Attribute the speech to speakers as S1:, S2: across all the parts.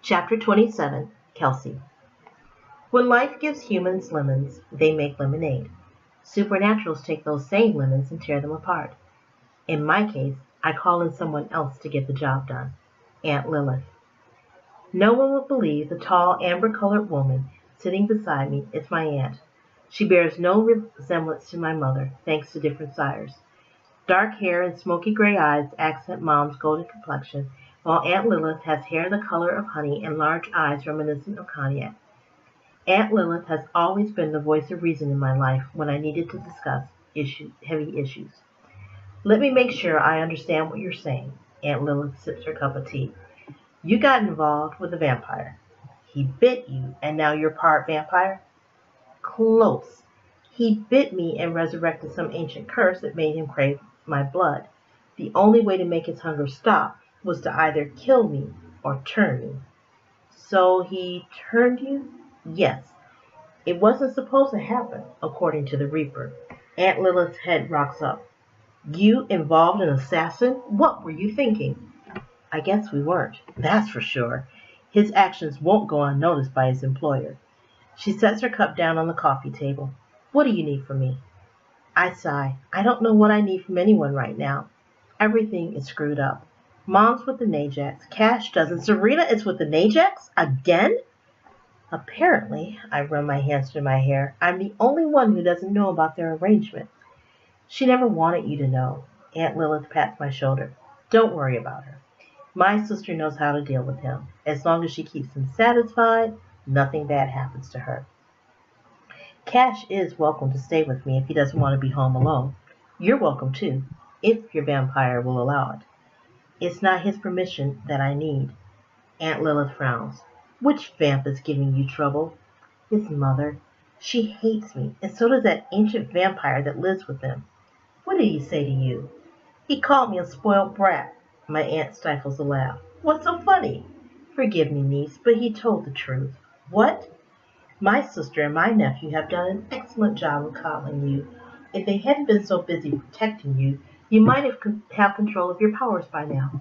S1: Chapter 27, Kelsey. When life gives humans lemons, they make lemonade. Supernaturals take those same lemons and tear them apart. In my case, I call in someone else to get the job done. Aunt Lilith. No one would believe the tall, amber-colored woman sitting beside me is my aunt. She bears no resemblance to my mother, thanks to different sires. Dark hair and smoky gray eyes accent Mom's golden complexion, while Aunt Lilith has hair the color of honey and large eyes reminiscent of cognac. Aunt Lilith has always been the voice of reason in my life when I needed to discuss heavy issues. Let me make sure I understand what you're saying. Aunt Lilith sips her cup of tea. You got involved with a vampire. He bit you, and now you're part vampire? Close. He bit me and resurrected some ancient curse that made him crave my blood. The only way to make his hunger stop was to either kill me or turn me. So he turned you? Yes. It wasn't supposed to happen, according to the Reaper. Aunt Lilith's head rocks up. You involved an assassin? What were you thinking? I guess we weren't, that's for sure. His actions won't go unnoticed by his employer. She sets her cup down on the coffee table. What do you need from me? I sigh. I don't know what I need from anyone right now. Everything is screwed up. Mom's with the Najax. Cash doesn't. Serena is with the Najax? Again? Apparently, I run my hands through my hair, I'm the only one who doesn't know about their arrangement. She never wanted you to know. Aunt Lilith pats my shoulder. Don't worry about her. My sister knows how to deal with him. As long as she keeps him satisfied, nothing bad happens to her. Cash is welcome to stay with me if he doesn't want to be home alone. You're welcome too, if your vampire will allow it. It's not his permission that I need. Aunt Lilith frowns. Which vamp is giving you trouble? His mother. She hates me, and so does that ancient vampire that lives with them. What did he say to you? He called me a spoiled brat. My aunt stifles a laugh. What's so funny? Forgive me, niece, but he told the truth. What? My sister and my nephew have done an excellent job of coddling you. If they hadn't been so busy protecting you, you might have control of your powers by now.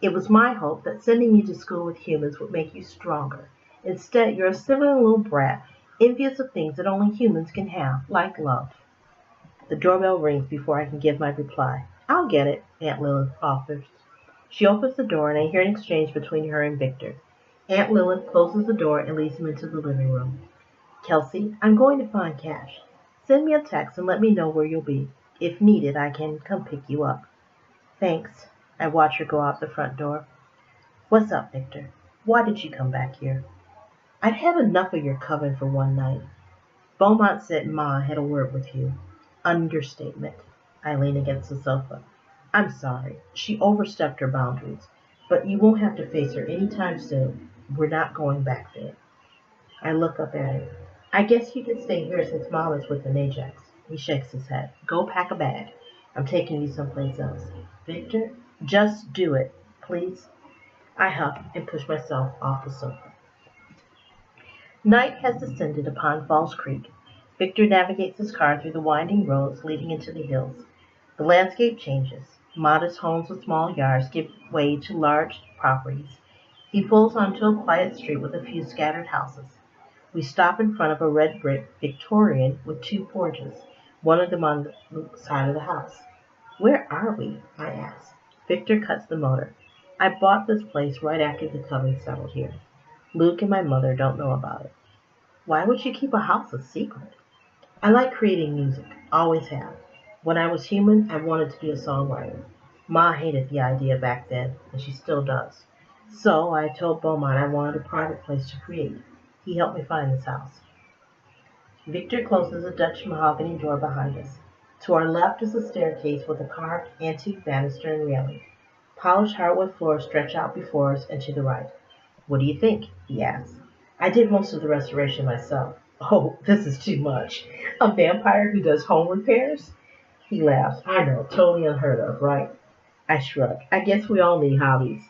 S1: It was my hope that sending you to school with humans would make you stronger. Instead, you're a silly little brat, envious of things that only humans can have, like love. The doorbell rings before I can give my reply. I'll get it, Aunt Lilith offers. She opens the door, and I hear an exchange between her and Victor. Aunt Lilith closes the door and leads him into the living room. Kelsey, I'm going to find Cash. Send me a text and let me know where you'll be. If needed, I can come pick you up. Thanks. I watch her go out the front door. What's up, Victor? Why did you come back here? I'd had enough of your coven for one night. Beaumont said Ma had a word with you. Understatement. I lean against the sofa. I'm sorry. She overstepped her boundaries. But you won't have to face her anytime soon. We're not going back there. I look up at him. I guess you can stay here since Mom is with the Najax. He shakes his head. Go pack a bag. I'm taking you someplace else. Victor? Just do it, please. I huff and push myself off the sofa. Night has descended upon Falls Creek. Victor navigates his car through the winding roads leading into the hills. The landscape changes. Modest homes with small yards give way to large properties. He pulls onto a quiet street with a few scattered houses. We stop in front of a red brick Victorian with two porches, one of them on the side of the house. Where are we? I ask. Victor cuts the motor. I bought this place right after the coven settled here. Luke and my mother don't know about it. Why would you keep a house a secret? I like creating music. Always have. When I was human, I wanted to be a songwriter. Ma hated the idea back then, and she still does. So I told Beaumont I wanted a private place to create. He helped me find this house. Victor closes a Dutch mahogany door behind us. To our left is a staircase with a carved antique banister and railing. Polished hardwood floors stretch out before us and to the right. What do you think? He asks. I did most of the restoration myself. Oh, this is too much. A vampire who does home repairs? He laughs. I know, totally unheard of, right? I shrug. I guess we all need hobbies.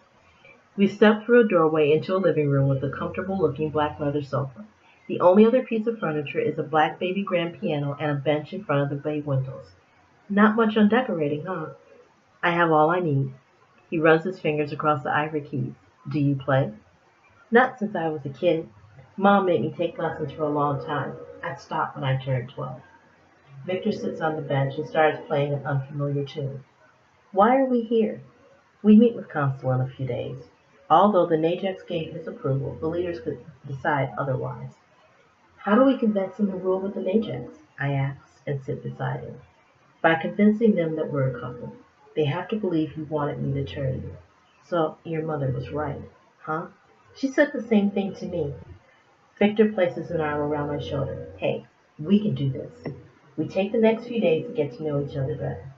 S1: We step through a doorway into a living room with a comfortable-looking black leather sofa. The only other piece of furniture is a black baby grand piano and a bench in front of the bay windows. Not much on decorating, huh? I have all I need. He runs his fingers across the ivory keys. Do you play? Not since I was a kid. Mom made me take lessons for a long time. I stopped when I turned 12. Victor sits on the bench and starts playing an unfamiliar tune. Why are we here? We meet with council in a few days. Although the Najax gave his approval, the leaders could decide otherwise. How do we convince them to rule with the Najax? I ask and sit beside him. By convincing them that we're a couple. They have to believe he wanted me to turn you. So your mother was right, huh? She said the same thing to me. Victor places an arm around my shoulder. Hey, we can do this. We take the next few days to get to know each other better.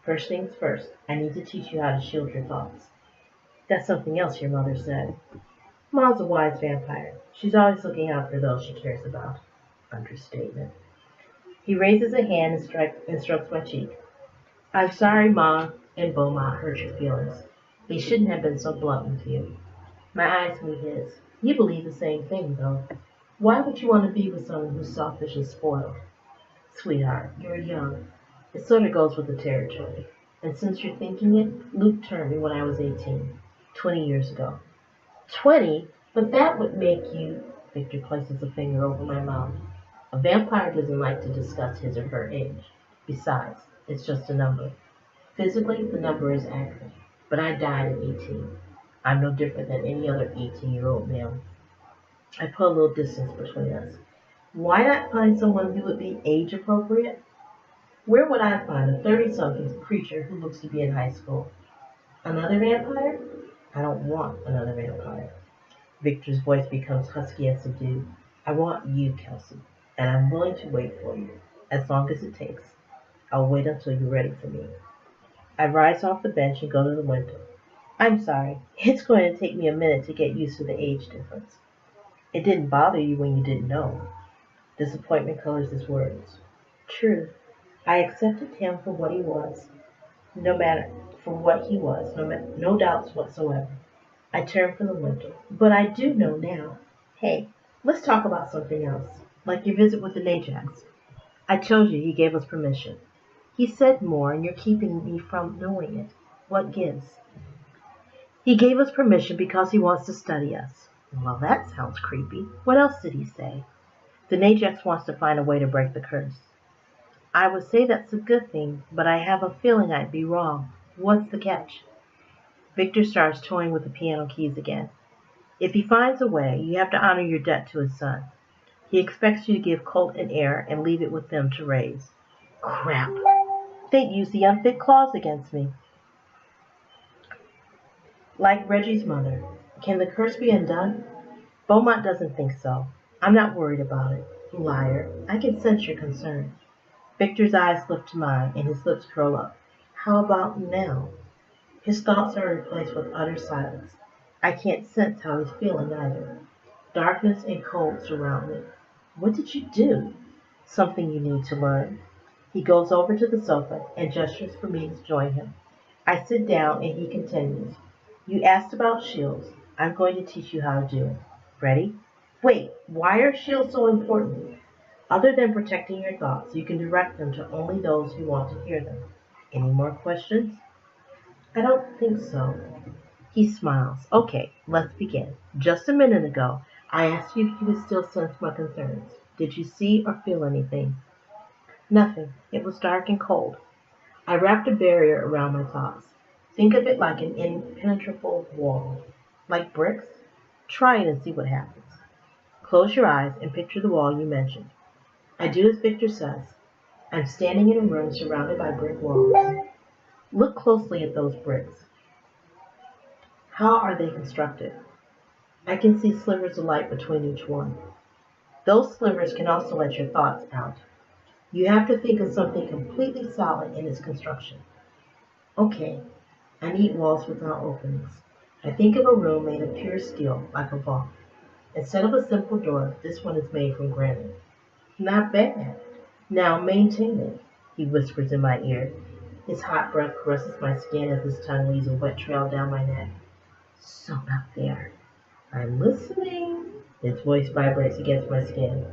S1: First things first, I need to teach you how to shield your thoughts. That's something else your mother said. Ma's a wise vampire. She's always looking out for those she cares about. Understatement. He raises a hand and strokes my cheek. I'm sorry Ma and Beaumont hurt your feelings. They shouldn't have been so blunt with you. My eyes meet his. You believe the same thing, though. Why would you want to be with someone who's selfish and spoiled? Sweetheart, you're young. It sort of goes with the territory. And since you're thinking it, Luke turned me when I was 18, 20 years ago. 20? But that would make you... Victor places a finger over my mouth. A vampire doesn't like to discuss his or her age. Besides, it's just a number. Physically, the number is accurate. But I died at 18. I'm no different than any other 18-year-old male. I put a little distance between us. Why not find someone who would be age appropriate? Where would I find a 30-something creature who looks to be in high school? Another vampire? I don't want another vampire. Victor's voice becomes husky and subdued. I want you, Kelsey, and I'm willing to wait for you, as long as it takes. I'll wait until you're ready for me. I rise off the bench and go to the window. I'm sorry. It's going to take me a minute to get used to the age difference. It didn't bother you when you didn't know. Disappointment colors his words. True. I accepted him for what he was. No doubts whatsoever. I turn from the window. But I do know now. Hey, let's talk about something else. Like your visit with the Najax. I told you he gave us permission. He said more, and you're keeping me from knowing it. What gives? He gave us permission because he wants to study us. Well, that sounds creepy. What else did he say? The Najax wants to find a way to break the curse. I would say that's a good thing, but I have a feeling I'd be wrong. What's the catch? Victor starts toying with the piano keys again. If he finds a way, you have to honor your debt to his son. He expects you to give Colt an heir and leave it with them to raise. Crap! They'd use the unfit clause against me. Like Reggie's mother. Can the curse be undone? Beaumont doesn't think so. I'm not worried about it. Liar. I can sense your concern. Victor's eyes lift to mine, and his lips curl up. How about now? His thoughts are replaced with utter silence. I can't sense how he's feeling either. Darkness and cold surround me. What did you do? Something you need to learn. He goes over to the sofa and gestures for me to join him. I sit down and he continues. You asked about shields. I'm going to teach you how to do it. Ready? Wait, why are shields so important? Other than protecting your thoughts, you can direct them to only those who want to hear them. Any more questions? I don't think so. He smiles. Okay, let's begin. Just a minute ago, I asked you if you could still sense my concerns. Did you see or feel anything? Nothing. It was dark and cold. I wrapped a barrier around my thoughts. Think of it like an impenetrable wall. Like bricks? Try it and see what happens. Close your eyes and picture the wall you mentioned. I do as Victor says. I'm standing in a room surrounded by brick walls. Look closely at those bricks. How are they constructed? I can see slivers of light between each one. Those slivers can also let your thoughts out. You have to think of something completely solid in its construction. Okay, I need walls without openings. I think of a room made of pure steel, like a vault. Instead of a simple door, this one is made from granite. Not bad. Now maintain it, he whispers in my ear. His hot breath caresses my skin as his tongue leaves a wet trail down my neck. So not there. I'm listening. His voice vibrates against my skin.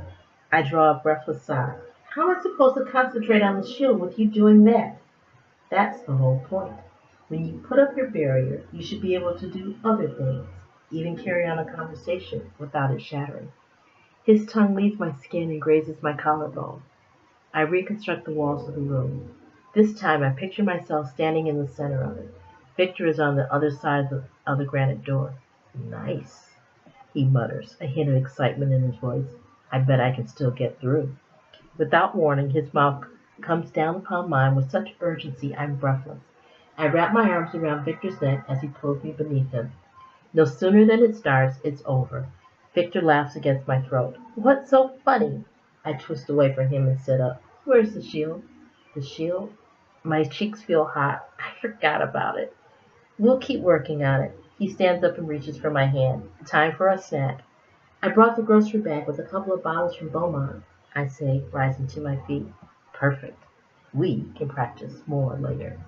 S1: I draw a breathless sigh. How am I supposed to concentrate on the shield with you doing that? That's the whole point. When you put up your barrier, you should be able to do other things. even carry on a conversation without it shattering. His tongue leaves my skin and grazes my collarbone. I reconstruct the walls of the room. This time I picture myself standing in the center of it. Victor is on the other side of the granite door. Nice, he mutters, a hint of excitement in his voice. I bet I can still get through. Without warning, his mouth comes down upon mine with such urgency I'm breathless. I wrap my arms around Victor's neck as he pulls me beneath him. No sooner than it starts, it's over. Victor laughs against my throat. What's so funny? I twist away from him and sit up. Where's the shield? The shield? My cheeks feel hot. I forgot about it. We'll keep working on it. He stands up and reaches for my hand. Time for a snack. I brought the grocery bag with a couple of bottles from Beaumont, I say, rising to my feet. Perfect. We can practice more later.